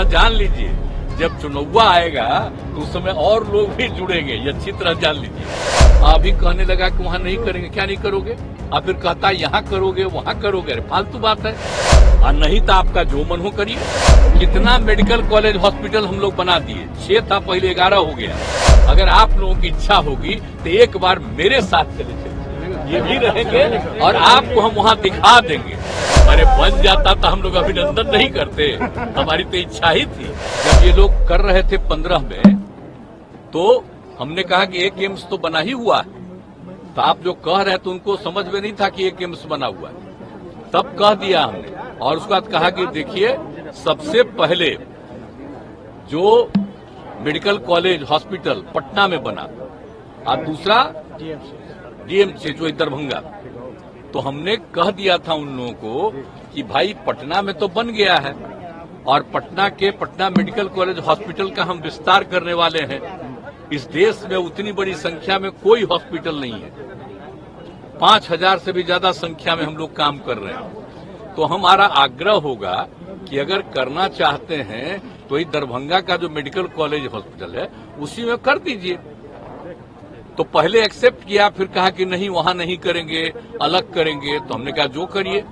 जान लीजिए, जब चुनाव आएगा तो उस समय और लोग भी जुड़ेंगे, ये अच्छी तरह जान लीजिए। अभी कहने लगा कि वहाँ नहीं करेंगे, क्या नहीं करोगे? और फिर कहता है यहाँ करोगे वहाँ करोगे, अरे फालतू बात है। और नहीं तो आपका जो मन हो करिए। कितना मेडिकल कॉलेज हॉस्पिटल हम लोग बना दिए, 6 था पहले 11 हो गया। अगर आप लोगों की इच्छा होगी तो एक बार मेरे साथ चले चलिए, ये भी रहेंगे और आपको हम वहाँ दिखा देंगे। अरे बन जाता तो हम लोग अभिनंदन नहीं करते, हमारी तो इच्छा ही थी। जब ये लोग कर रहे थे 15 में, तो हमने कहा कि एक एम्स तो बना ही हुआ है। तो आप जो कह रहे थे उनको समझ में नहीं था कि एक एम्स बना हुआ है, तब कह दिया हमने। और उसके बाद कहा कि देखिए, सबसे पहले जो मेडिकल कॉलेज हॉस्पिटल पटना में बना और दूसरा डीएमसी जो दरभंगा, तो हमने कह दिया था उन लोगों को कि भाई पटना में तो बन गया है और पटना मेडिकल कॉलेज हॉस्पिटल का हम विस्तार करने वाले हैं। इस देश में उतनी बड़ी संख्या में कोई हॉस्पिटल नहीं है, 5000 से भी ज्यादा संख्या में हम लोग काम कर रहे हैं। तो हमारा आग्रह होगा कि अगर करना चाहते हैं तो ये दरभंगा का जो मेडिकल कॉलेज हॉस्पिटल है उसी में कर दीजिए। तो पहले एक्सेप्ट किया, फिर कहा कि नहीं वहां नहीं करेंगे, अलग करेंगे। तो हमने कहा जो करिए।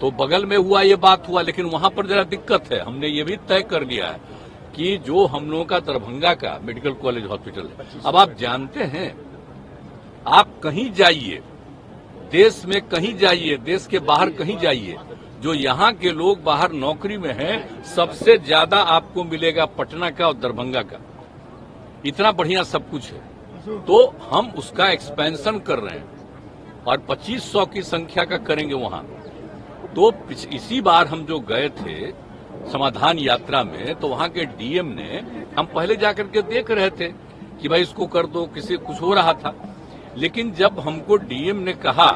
तो बगल में हुआ ये बात हुआ, लेकिन वहां पर जरा दिक्कत है। हमने ये भी तय कर लिया है कि जो हम लोगों का दरभंगा का मेडिकल कॉलेज हॉस्पिटल है, अब आप जानते हैं, आप कहीं जाइए, देश में कहीं जाइए, देश के बाहर कहीं जाइए, जो यहाँ के लोग बाहर नौकरी में हैं, सबसे ज्यादा आपको मिलेगा पटना का और दरभंगा का। इतना बढ़िया सब कुछ है। तो हम उसका एक्सपेंशन कर रहे हैं और 2500 की संख्या का करेंगे वहां। तो इसी बार हम जो गए थे समाधान यात्रा में, तो वहां के डीएम ने, हम पहले जाकर के देख रहे थे कि भाई इसको कर दो, किसी कुछ हो रहा था। लेकिन जब हमको डीएम ने कहा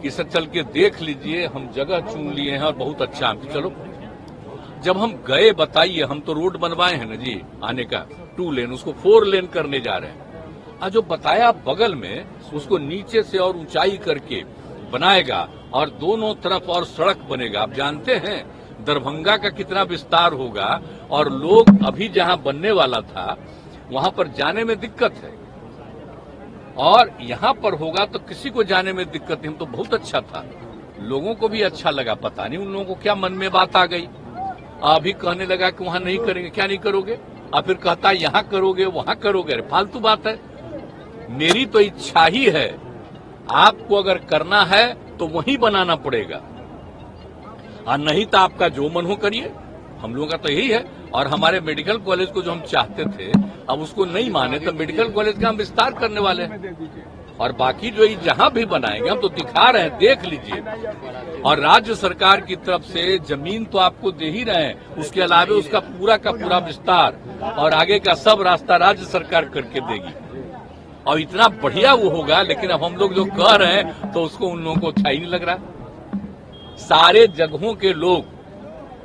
कि सर चल के देख लीजिए, हम जगह चुन लिए हैं और बहुत अच्छा है, चलो। जब हम गए, बताइए, हम तो रोड बनवाए हैं ना जी आने का, 2 लेन, उसको 4 लेन करने जा रहे हैं। जो बताया बगल में, उसको नीचे से और ऊंचाई करके बनाएगा और दोनों तरफ और सड़क बनेगा। आप जानते हैं दरभंगा का कितना विस्तार होगा, और लोग अभी जहां बनने वाला था वहां पर जाने में दिक्कत है, और यहां पर होगा तो किसी को जाने में दिक्कत नहीं। हम तो बहुत अच्छा था, लोगों को भी अच्छा लगा। पता नहीं उन लोगों को क्या मन में बात आ गई, अभी कहने लगा कि वहां नहीं करेंगे, क्या नहीं करोगे? और फिर कहता है यहाँ करोगे वहां करोगे, अरे फालतू बात है। मेरी तो इच्छा ही है, आपको अगर करना है तो वहीं बनाना पड़ेगा, और नहीं तो आपका जो मन हो करिए। हम लोगों का तो यही है। और हमारे मेडिकल कॉलेज को जो हम चाहते थे, अब उसको नहीं माने तो मेडिकल कॉलेज का हम विस्तार करने वाले हैं। और बाकी जो जहां भी बनाएंगे हम तो दिखा रहे हैं, देख लीजिए। और राज्य सरकार की तरफ से जमीन तो आपको दे ही रहे हैं, उसके अलावा उसका पूरा का पूरा विस्तार और आगे का सब रास्ता राज्य सरकार करके देगी, और इतना बढ़िया वो होगा। लेकिन अब हम लोग जो कह रहे हैं तो उसको उन लोगों को अच्छा ही नहीं लग रहा। सारे जगहों के लोग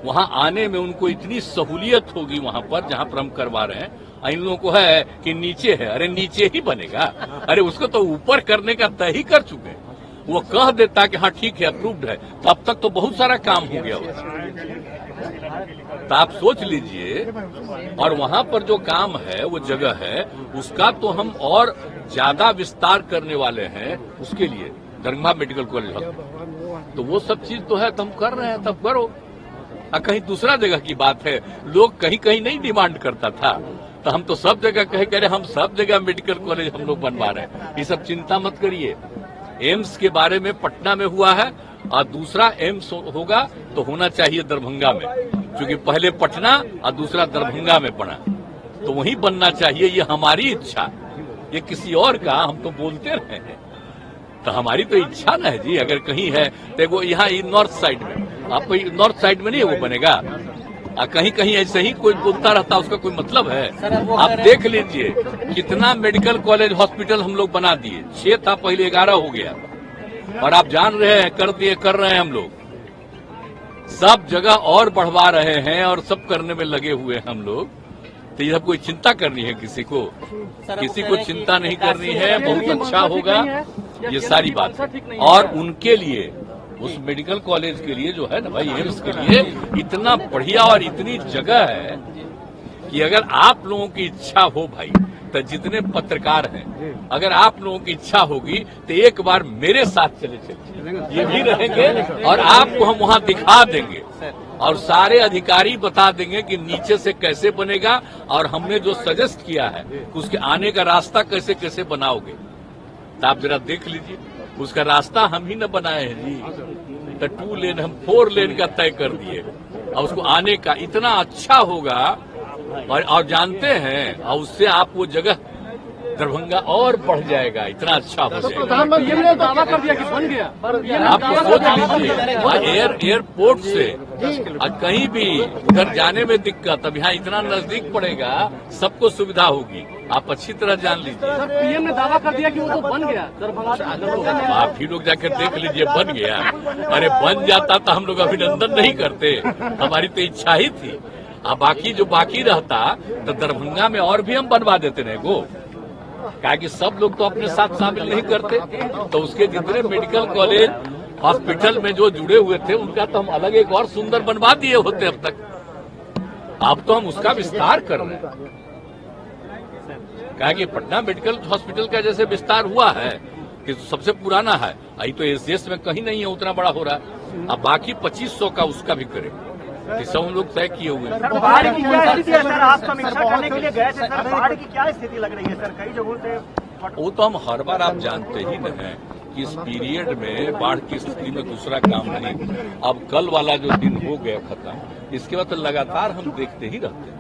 वहां आने में उनको इतनी सहूलियत होगी वहां पर जहां पर हम करवा रहे हैं। इन लोगों को है कि नीचे है, अरे नीचे ही बनेगा, अरे उसको तो ऊपर करने का तय ही कर चुके हैं। वो कह देता कि हाँ ठीक है, अप्रूव्ड है, तो अब तक तो बहुत सारा काम हो गया होगा। तो आप सोच लीजिए। और वहां पर जो काम है, वो जगह है, उसका तो हम और ज्यादा विस्तार करने वाले हैं। उसके लिए दरभंगा मेडिकल कॉलेज हॉस्पिटल, तो वो सब चीज तो है, तो हम कर रहे हैं, तब करो। कहीं दूसरा जगह की बात है, लोग कहीं कहीं नहीं डिमांड करता था, तो हम तो सब जगह कह रहे, हम सब जगह मेडिकल कॉलेज हम लोग बनवा रहे हैं। ये सब चिंता मत करिए। एम्स के बारे में पटना में हुआ है, और दूसरा एम्स होगा तो होना चाहिए दरभंगा में, क्योंकि पहले पटना और दूसरा दरभंगा में बना, तो वहीं बनना चाहिए। ये हमारी इच्छा, ये किसी और का हम तो बोलते रहे हैं, तो हमारी तो इच्छा ना है जी। अगर कहीं है तो यहाँ नॉर्थ साइड में, आप नॉर्थ साइड में नहीं है वो बनेगा, कहीं कहीं ऐसे ही कोई बोलता रहता, उसका कोई मतलब है? आप देख लीजिए कितना मेडिकल कॉलेज हॉस्पिटल हम लोग बना दिए, 6 था पहले 11 हो गया। और आप जान रहे हैं, कर रहे हैं हम लोग, सब जगह और बढ़वा रहे हैं और सब करने में लगे हुए हैं हम लोग। तो ये सब कोई चिंता करनी है किसी को चिंता नहीं करनी है। बहुत अच्छा होगा ये सारी बात। और उनके लिए उस मेडिकल कॉलेज के लिए जो है ना भाई, एम्स के लिए इतना बढ़िया और इतनी जगह है कि अगर आप लोगों की इच्छा हो भाई, तो जितने पत्रकार हैं, अगर आप लोगों की इच्छा होगी तो एक बार मेरे साथ चले ये भी रहेंगे और आपको हम वहां दिखा देंगे और सारे अधिकारी बता देंगे कि नीचे से कैसे बनेगा और हमने जो सजेस्ट किया है उसके आने का रास्ता कैसे कैसे बनाओगे। तो आप जरा देख लीजिए, उसका रास्ता हम ही न बनाए हैं जी, तो 2 लेन हम 4 लेन का तय कर दिए और उसको आने का इतना अच्छा होगा। और जानते हैं, और उससे आप वो जगह दरभंगा और बढ़ जाएगा, इतना अच्छा हो जाएगा। प्रधानमंत्री ने दावा कर दिया कि बन गया, आप सोच लीजिए, एयरपोर्ट से कहीं भी उधर जाने में दिक्कत, अब यहाँ इतना नजदीक पड़ेगा, सबको सुविधा होगी, आप अच्छी तरह जान लीजिए। सर, पीएम ने दावा कर दिया कि वो तो बन गया दरभंगा। आप भी लोग जाकर देख लीजिए, बन गया। अरे बन जाता तो हम लोग अभिनंदन नहीं करते, हमारी तो इच्छा ही थी। अब बाकी जो बाकी रहता तो दरभंगा में और भी हम बनवा देते रहे गो, क्या कि सब लोग तो अपने साथ शामिल नहीं करते, तो उसके जितने मेडिकल कॉलेज हॉस्पिटल में जो जुड़े हुए थे उनका तो हम अलग एक और सुंदर बनवा दिए होते अब तक। अब तो हम उसका विस्तार कर रहे हैं, क्या कि पटना मेडिकल हॉस्पिटल का जैसे विस्तार हुआ है कि सबसे पुराना है, अभी तो इस देश में कहीं नहीं है उतना बड़ा हो रहा है। अब बाकी 2500 का उसका भी करें, सब हम लोग तय किए हुए हैं। बाढ़ की क्या स्थिति है सर? आप समीक्षा करने के लिए गए थे सर, बाढ़ की क्या स्थिति लग रही है सर? कई जगहों से वो तो हम हर बार आप जानते ही न हैं कि इस पीरियड में बाढ़ की स्थिति में दूसरा काम नहीं। अब कल वाला जो दिन हो गया खत्म, इसके बाद तो लगातार हम देखते ही रहते हैं,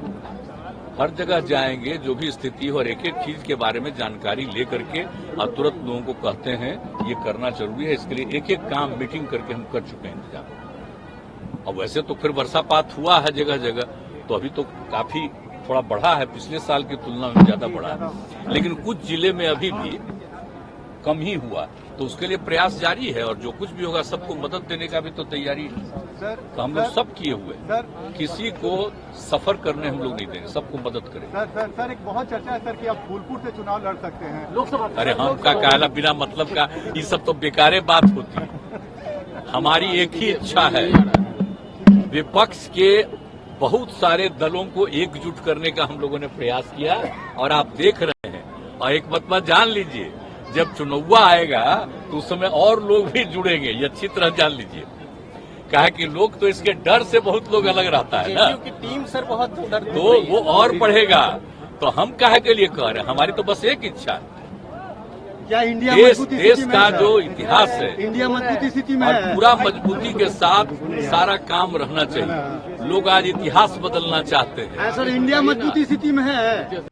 हर जगह जाएंगे, जो भी स्थिति हो और एक एक चीज के बारे में जानकारी लेकर के और तुरंत लोगों को कहते हैं ये करना जरूरी है। इसके लिए एक एक काम मीटिंग करके हम कर चुके हैं इंतजाम। और वैसे तो फिर वर्षापात हुआ है जगह जगह, तो अभी तो काफी थोड़ा बढ़ा है, पिछले साल की तुलना में ज्यादा बढ़ा है, लेकिन कुछ जिले में अभी भी कम ही हुआ, तो उसके लिए प्रयास जारी है और जो कुछ भी होगा सबको मदद देने का भी तो तैयारी है। तो हम लोग सब किए हुए हैं, किसी को सफर करने हम लोग नहीं देंगे, सबको मदद करेंगे। सर एक बहुत चर्चा है सर कि आप फूलपुर से चुनाव लड़ सकते हैं लोकसभा। अरे हम का कहना बिना मतलब का, ये सब तो बेकारे बात होती है। हमारी एक ही इच्छा है, विपक्ष के बहुत सारे दलों को एकजुट करने का हम लोगों ने प्रयास किया और आप देख रहे हैं। और एक बात जान लीजिए, जब चुनाव आएगा तो उस समय और लोग भी जुड़ेंगे, ये अच्छी तरह जान लीजिए। कहा कि लोग तो इसके डर से बहुत लोग अलग रहता है ना, टीम सर बहुत डर, तो वो और बढ़ेगा। तो हम काहे के लिए कह रहे हैं, हमारी तो बस एक इच्छा है, क्या इंडिया देश का जो इतिहास है, इंडिया मजबूती स्थिति में और है, पूरा मजबूती के साथ सारा काम रहना चाहिए। लोग आज इतिहास बदलना चाहते हैं। सर इंडिया मजबूती स्थिति में है।